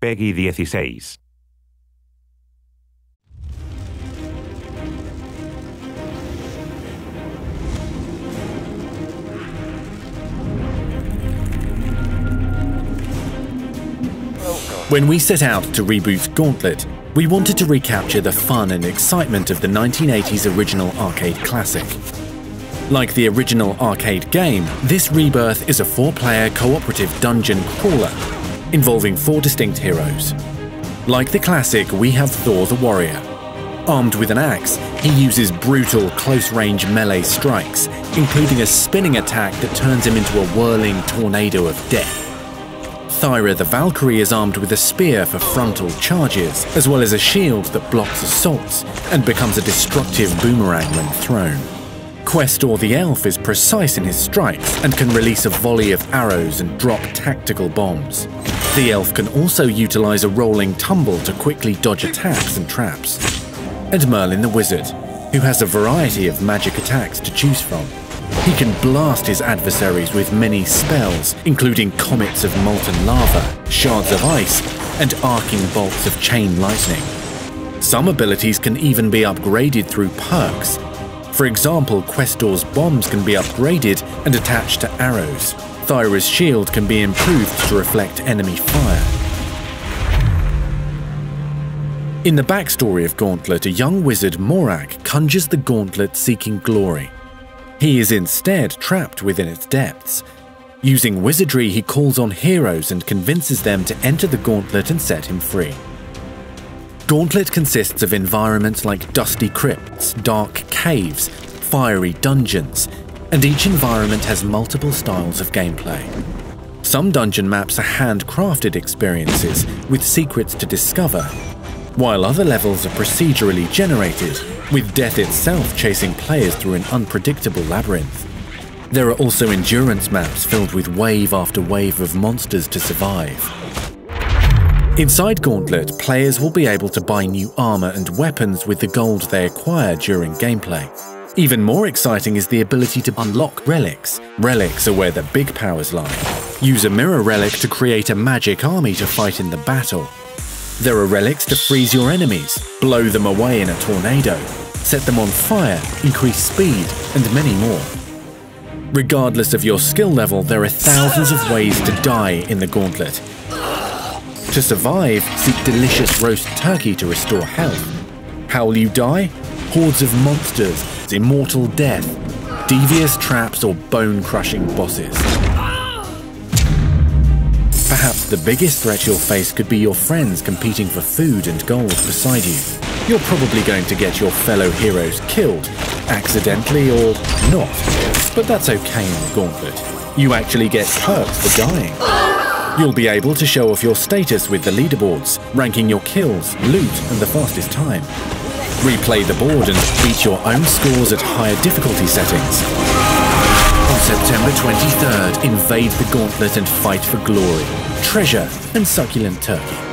PEGI 16. When we set out to reboot Gauntlet, we wanted to recapture the fun and excitement of the 1980s original arcade classic. Like the original arcade game, this rebirth is a 4-player cooperative dungeon crawler, involving 4 distinct heroes. Like the classic, we have Thor the Warrior. Armed with an axe, he uses brutal close-range melee strikes, including a spinning attack that turns him into a whirling tornado of death. Thyra the Valkyrie is armed with a spear for frontal charges, as well as a shield that blocks assaults and becomes a destructive boomerang when thrown. Questor the Elf is precise in his strikes and can release a volley of arrows and drop tactical bombs. The Elf can also utilize a rolling tumble to quickly dodge attacks and traps. And Merlin the Wizard, who has a variety of magic attacks to choose from. He can blast his adversaries with many spells, including comets of molten lava, shards of ice, and arcing bolts of chain lightning. Some abilities can even be upgraded through perks. For example, Questor's bombs can be upgraded and attached to arrows. Thyra's shield can be improved to reflect enemy fire. In the backstory of Gauntlet, a young wizard, Morak, conjures the gauntlet seeking glory. He is instead trapped within its depths. Using wizardry, he calls on heroes and convinces them to enter the gauntlet and set him free. Gauntlet consists of environments like dusty crypts, dark caves, fiery dungeons, and each environment has multiple styles of gameplay. Some dungeon maps are handcrafted experiences with secrets to discover, while other levels are procedurally generated, with death itself chasing players through an unpredictable labyrinth. There are also endurance maps filled with wave after wave of monsters to survive. Inside Gauntlet, players will be able to buy new armor and weapons with the gold they acquire during gameplay. Even more exciting is the ability to unlock relics. Relics are where the big powers lie. Use a mirror relic to create a magic army to fight in the battle. There are relics to freeze your enemies, blow them away in a tornado, set them on fire, increase speed, and many more. Regardless of your skill level, there are thousands of ways to die in the Gauntlet. To survive, seek delicious roast turkey to restore health. How will you die? Hordes of monsters, immortal death, devious traps, or bone-crushing bosses. Perhaps the biggest threat you'll face could be your friends competing for food and gold beside you. You're probably going to get your fellow heroes killed, accidentally or not. But that's okay in the Gauntlet. You actually get perks for dying. You'll be able to show off your status with the leaderboards, ranking your kills, loot, and the fastest time. Replay the board and beat your own scores at higher difficulty settings. On September 23rd, invade the Gauntlet and fight for glory, treasure, and succulent turkey.